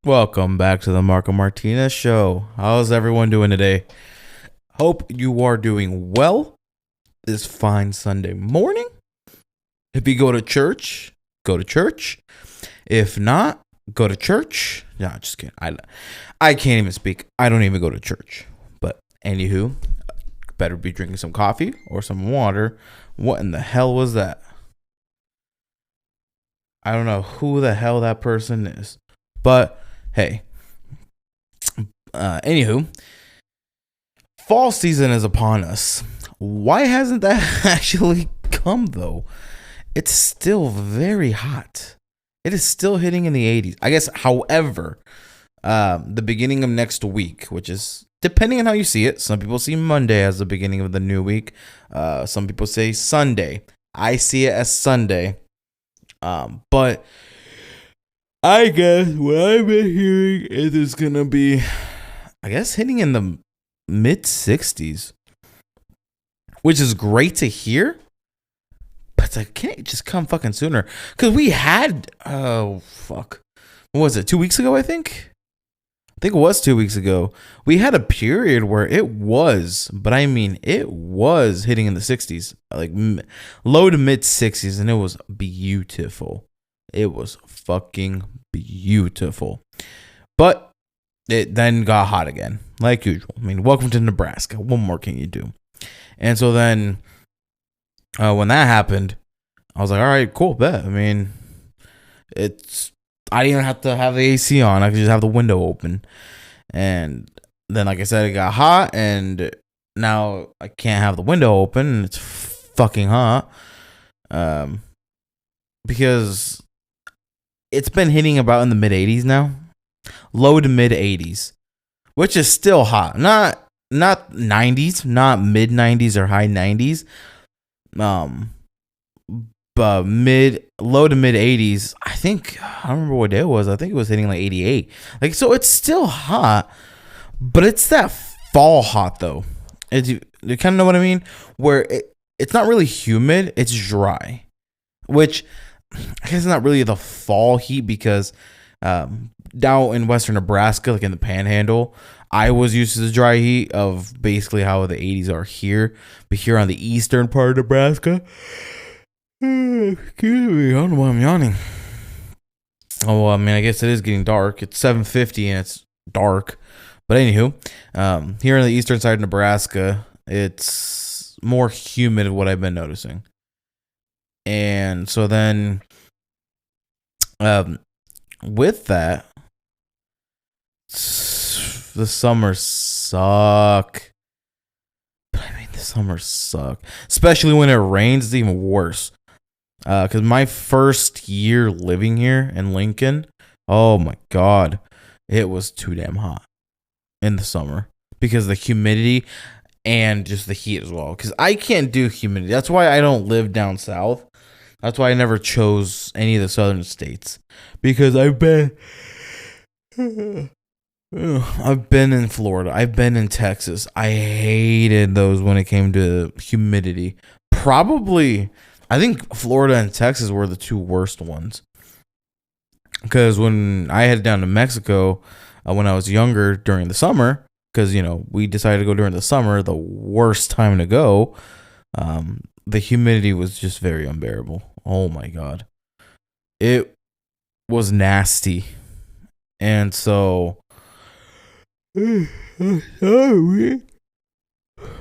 Welcome back to the Marco Martinez Show. How's everyone doing today? Hope you are doing well this fine Sunday morning. If you go to church, go to church. If not, go to church. No, just kidding. I can't even speak. I don't even go to church. But anywho, better be drinking some coffee or some water. What in the hell was that? I don't know who the hell that person is. But hey, anywho, fall season is upon us. Why hasn't that actually come though? It's still very hot. It is still hitting in the 80s. I guess, however, the beginning of next week, which is depending on how you see it. Some people see Monday as the beginning of the new week. Some people say Sunday. I see it as Sunday. But I guess what I've been hearing is it's going to be, I guess, hitting in the mid 60s, which is great to hear. But I can't just come fucking sooner. Because we had, what was it, 2 weeks ago, I think it was 2 weeks ago. We had a period where it was, but I mean, it was hitting in the 60s, like low to mid 60s, and it was beautiful. It was fucking beautiful. But it then got hot again, like usual. I mean, welcome to Nebraska. What more can you do? And so then when that happened, I was like, all right, cool, bet. I mean, I didn't even have to have the AC on. I could just have the window open. And then, like I said, it got hot, and now I can't have the window open, and it's fucking hot. Because it's been hitting about in the mid 80s now, low to mid 80s, which is still hot. Not 90s, not mid 90s or high 90s. But low to mid 80s. I don't remember what day it was. I think it was hitting like 88. Like, so it's still hot, but it's that fall hot though. You kind of know what I mean? Where it's not really humid, it's dry, which I guess it's not really the fall heat because down in western Nebraska, like in the Panhandle, I was used to the dry heat of basically how the 80s are here, but here on the eastern part of Nebraska. Excuse me, I don't know why I'm yawning. Oh, well, I mean, I guess it is getting dark. It's 7:50 and it's dark. But anywho, here on the eastern side of Nebraska, it's more humid, what I've been noticing. And so then, with that, the summers suck. But I mean, the summers suck. Especially when it rains, it's even worse. Because my first year living here in Lincoln, oh my God, it was too damn hot in the summer because of the humidity and just the heat as well. Because I can't do humidity. That's why I don't live down south. That's why I never chose any of the southern states. Because I've been in Florida. I've been in Texas. I hated those when it came to humidity. Probably, I think Florida and Texas were the two worst ones. Because when I headed down to Mexico when I was younger during the summer, because, we decided to go during the summer, the worst time to go, the humidity was just very unbearable. Oh my God. It was nasty. And so,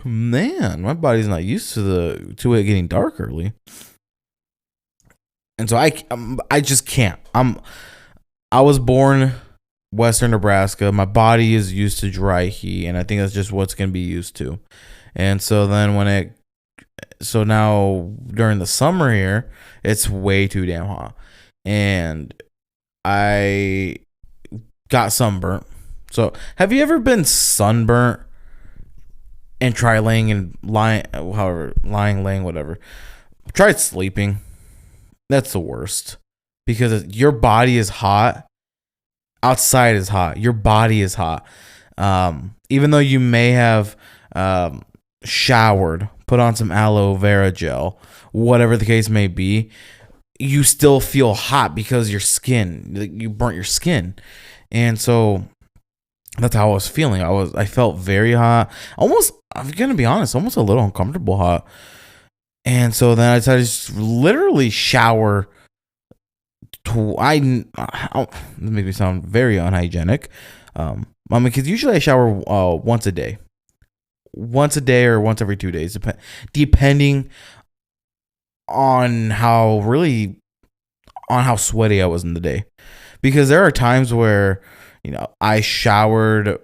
man, my body's not used to it getting dark early. And so I just can't. I was born western Nebraska. My body is used to dry heat, and I think that's just what's going to be used to. And so then so now during the summer here, it's way too damn hot. And I got sunburnt. So have you ever been sunburnt and try laying, whatever? Try sleeping. That's the worst. Because your body is hot. Outside is hot. Your body is hot. Even though you may have showered, put on some aloe vera gel, whatever the case may be, you still feel hot because your skin, you burnt your skin. And so that's how I was feeling. I felt very hot. Almost, I'm gonna be honest, almost a little uncomfortable hot. And so then I decided to just literally shower. That makes me sound very unhygienic. I mean, because usually I shower once a day, or once every 2 days, depending on how sweaty I was in the day. Because there are times where I showered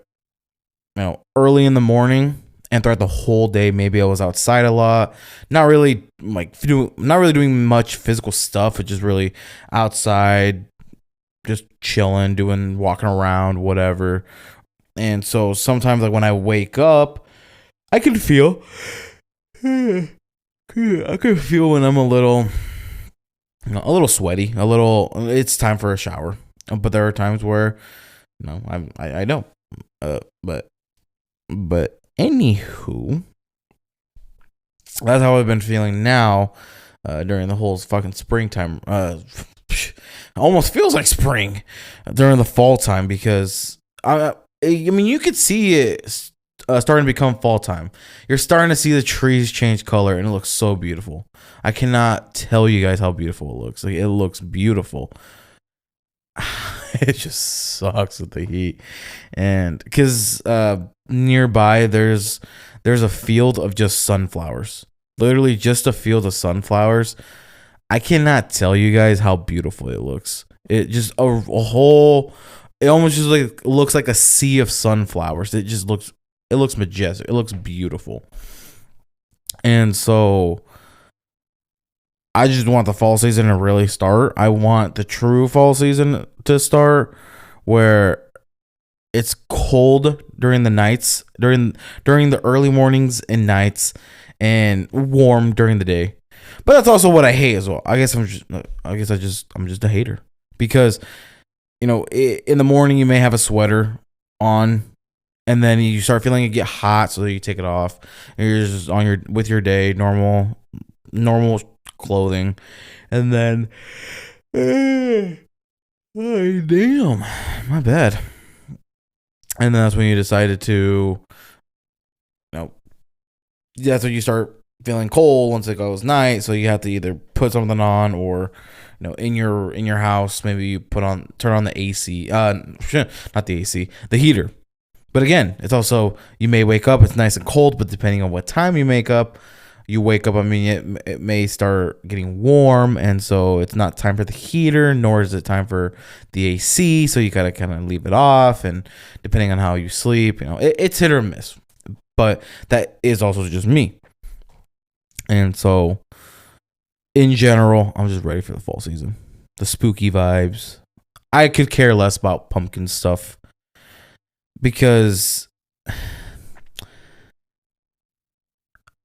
early in the morning, and throughout the whole day maybe I was outside a lot, not really doing much physical stuff, but just really outside, just chilling, walking around, whatever. And so sometimes, like, when I wake up, I can feel I can feel when I'm a little sweaty, it's time for a shower. But there are times where I don't. But anywho, that's how I've been feeling now during the whole fucking springtime. Almost feels like spring during the fall time, because I mean, you could see it starting to become fall time. You're starting to see the trees change color, and it looks so beautiful. I cannot tell you guys how beautiful it looks. Like, it looks beautiful. It just sucks with the heat, and because nearby there's a field of just sunflowers, literally just a field of sunflowers. I cannot tell you guys how beautiful it looks. It just a whole, it almost just like looks like a sea of sunflowers. It looks majestic. It looks beautiful. And so I just want the fall season to really start. I want the true fall season to start, where it's cold during the nights, during the early mornings and nights, and warm during the day. But that's also what I hate as well. I'm just a hater, because in the morning you may have a sweater on, and then you start feeling it get hot, so you take it off, and you're just with your day, normal clothing, and then oh, damn, my bad. And then that's when you decided to, that's when you start feeling cold once it goes night. So you have to either put something on, or in your house, maybe you turn on the AC, not the AC, the heater. But again, it's also, you may wake up, it's nice and cold, but depending on what time you wake up, I mean, it may start getting warm, and so it's not time for the heater, nor is it time for the AC. So you gotta kind of leave it off, and depending on how you sleep, it's hit or miss. But that is also just me. And so, in general, I'm just ready for the fall season, the spooky vibes. I could care less about pumpkin stuff, because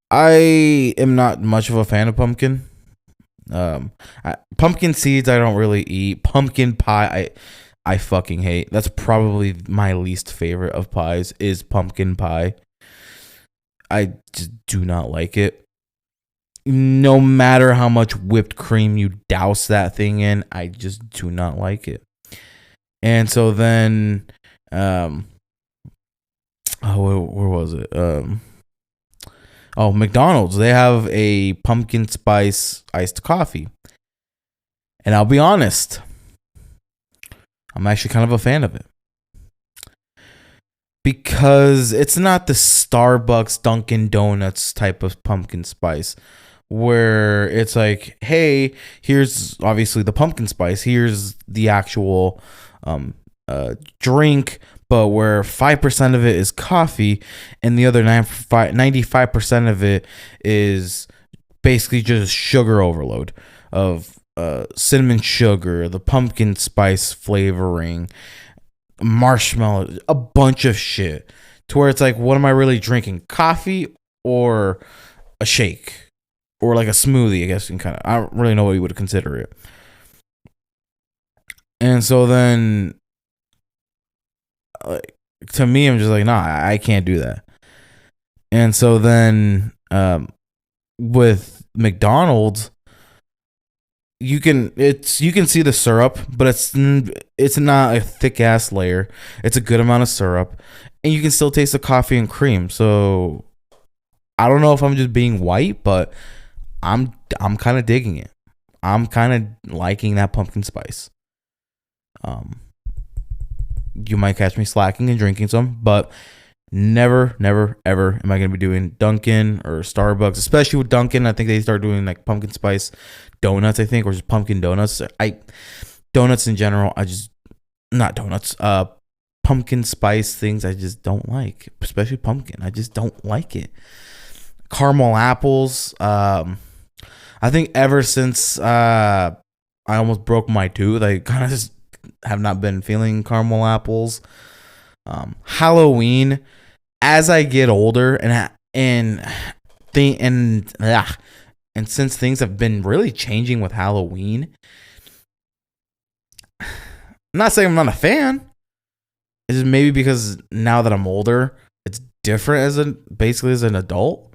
I am not much of a fan of pumpkin. Pumpkin seeds I don't really eat. Pumpkin pie I fucking hate. That's probably my least favorite of pies, is pumpkin pie. I just do not like it. No matter how much whipped cream you douse that thing in, I just do not like it. And so then, where was it? McDonald's, they have a pumpkin spice iced coffee. And I'll be honest, I'm actually kind of a fan of it. Because it's not the Starbucks, Dunkin' Donuts type of pumpkin spice, where it's like, hey, here's obviously the pumpkin spice, here's the actual drink, but where 5% of it is coffee, and the other 95% of it is basically just sugar overload of cinnamon sugar, the pumpkin spice flavoring, marshmallow, a bunch of shit, to where it's like, what am I really drinking? Coffee or a shake, or like a smoothie? I guess you can I don't really know what you would consider it. And so then, to me, I'm just like, nah, I can't do that. And so then, with McDonald's, you can see the syrup, but it's not a thick ass layer. It's a good amount of syrup, and you can still taste the coffee and cream. So I don't know if I'm just being white, but I'm kind of digging it. I'm kind of liking that pumpkin spice. You might catch me slacking and drinking some, but never, never, ever am I going to be doing Dunkin' or Starbucks, especially with Dunkin'. I think they start doing like pumpkin spice donuts, I think, or just pumpkin donuts. Donuts in general, I just, not donuts, pumpkin spice things I just don't like, especially pumpkin. I just don't like it. Caramel apples. I think ever since I almost broke my tooth, I kind of just have not been feeling caramel apples. Halloween, as I get older and since things have been really changing with Halloween, I'm not saying I'm not a fan. It's just maybe because now that I'm older, it's different basically as an adult.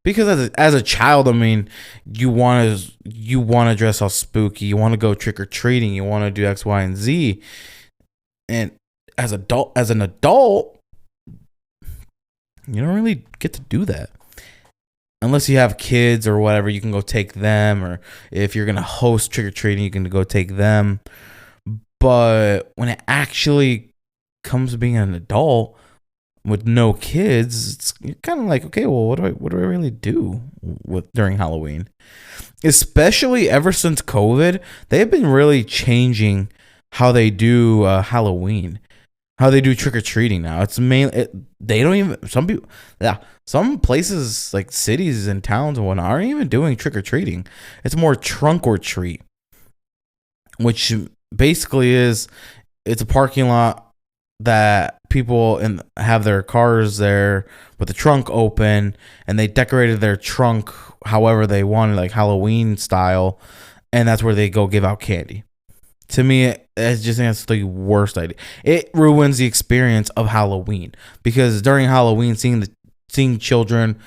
Because as a child, I mean, you want to dress all spooky, you want to go trick or treating, you want to do X, Y, and Z, and as an adult, you don't really get to do that unless you have kids or whatever. You can go take them, or if you're gonna host trick or treating, you can go take them. But when it actually comes to being an adult with no kids, it's kind of like, okay, well, what do I really do during Halloween? Especially ever since COVID, they've been really changing how they do Halloween, how they do trick or treating now. It's they don't even, some places like cities and towns and whatnot aren't even doing trick or treating. It's more trunk or treat, which basically it's a parking lot that people have their cars there with the trunk open, and they decorated their trunk however they wanted, like Halloween style, and that's where they go give out candy. To me, I just think that's the worst idea. It ruins the experience of Halloween, because during Halloween, seeing children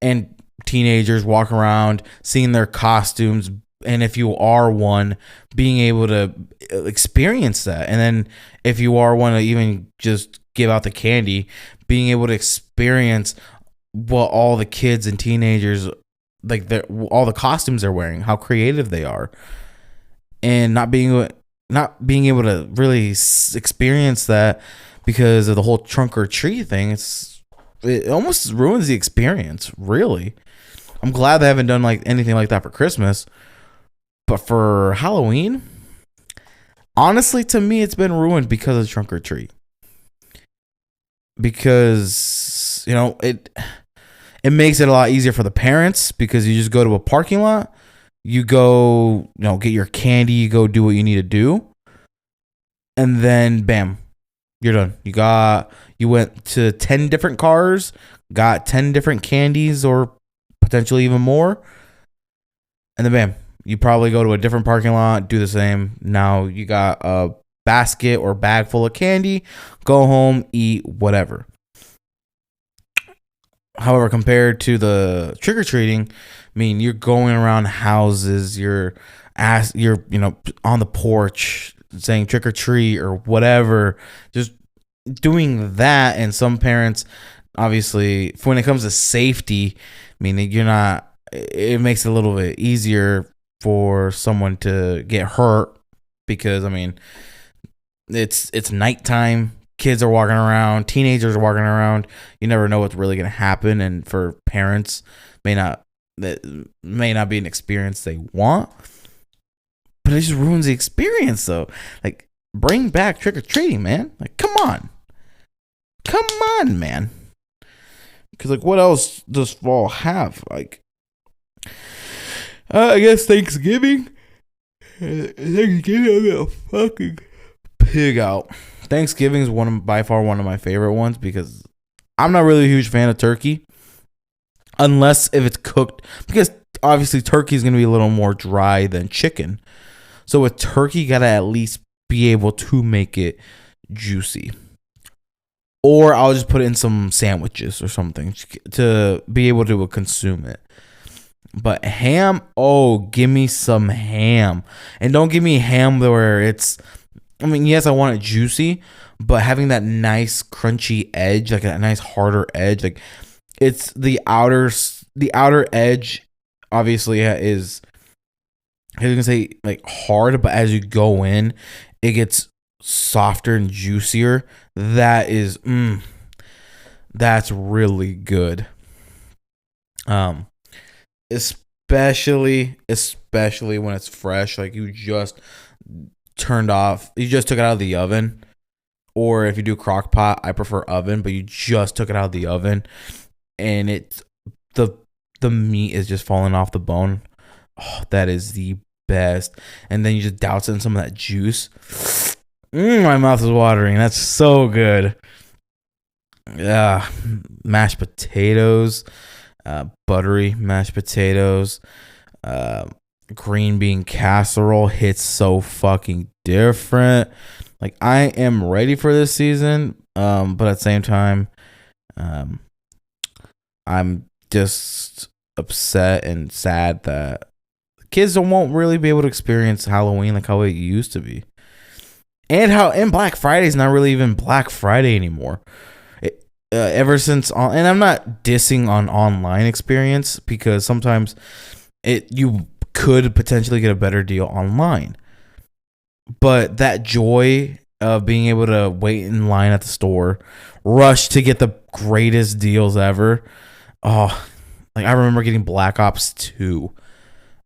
and teenagers walk around, seeing their costumes, and if you are one, being able to experience that. And then if you are one to even just give out the candy, being able to experience what all the kids and teenagers, like all the costumes they're wearing, how creative they are, and not being able to really experience that because of the whole trunk or treat thing. It almost ruins the experience, really. I'm glad they haven't done like anything like that for Christmas. But for Halloween, honestly, to me, it's been ruined because of trunk or treat. Because, it makes it a lot easier for the parents, because you just go to a parking lot, you go, get your candy, you go do what you need to do, and then bam, you're done. You went to 10 different cars, got 10 different candies, or potentially even more, and then bam, you probably go to a different parking lot, do the same. Now you got a basket or bag full of candy, go home, eat, whatever. However, compared to the trick-or-treating, I mean, you're going around houses, you're on the porch saying trick or treat or whatever, just doing that. And some parents, obviously, when it comes to safety, I mean, it makes it a little bit easier for someone to get hurt, because I mean, it's nighttime, kids are walking around, teenagers are walking around, you never know what's really going to happen, and for parents, that may not be an experience they want, but it just ruins the experience. Though, like, bring back trick-or-treating, man. Like, come on man, because like, what else does fall have? Like, I guess Thanksgiving. I'm gonna fucking pig out. Thanksgiving is by far one of my favorite ones, because I'm not really a huge fan of turkey, unless if it's cooked, because obviously turkey is gonna be a little more dry than chicken. So with turkey, you gotta at least be able to make it juicy. Or I'll just put it in some sandwiches or something to be able to consume it. But ham, oh, give me some ham. And don't give me ham where it's, I mean, yes, I want it juicy, but having that nice crunchy edge, like a nice harder edge, like it's the outer edge obviously is, I was gonna say like hard, but as you go in, it gets softer and juicier. That is, that's really good. Um, especially when it's fresh, like you just you just took it out of the oven. Or if you do crock pot, I prefer oven, but you just took it out of the oven and it's the the meat is just falling off the bone. Oh, that is the best. And then you just douse it in some of that juice. My mouth is watering. That's so good. Yeah, mashed potatoes, buttery mashed potatoes, uh, green bean casserole hits so fucking different. Like I am ready for this season, but at the same time, um, I'm just upset and sad that kids won't really be able to experience Halloween like how it used to be, and Black Friday is not really even Black Friday anymore. Ever since and I'm not dissing on online experience because sometimes you could potentially get a better deal online, but that joy of being able to wait in line at the store, rush to get the greatest deals ever. Oh, like I remember getting Black Ops 2.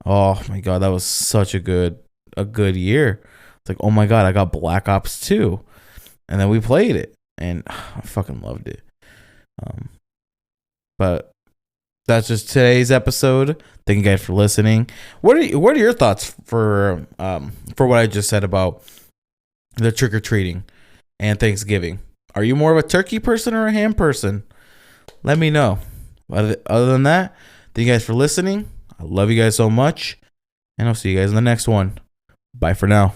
Oh my god, that was such a good year. It's like, oh my god, I got Black Ops 2. And then we played it and I fucking loved it. But that's just today's episode. Thank you guys for listening. What are your thoughts for what I just said about the trick or treating and Thanksgiving? Are you more of a turkey person or a ham person? Let me know. Other than that, thank you guys for listening. I love you guys so much, and I'll see you guys in the next one. Bye for now.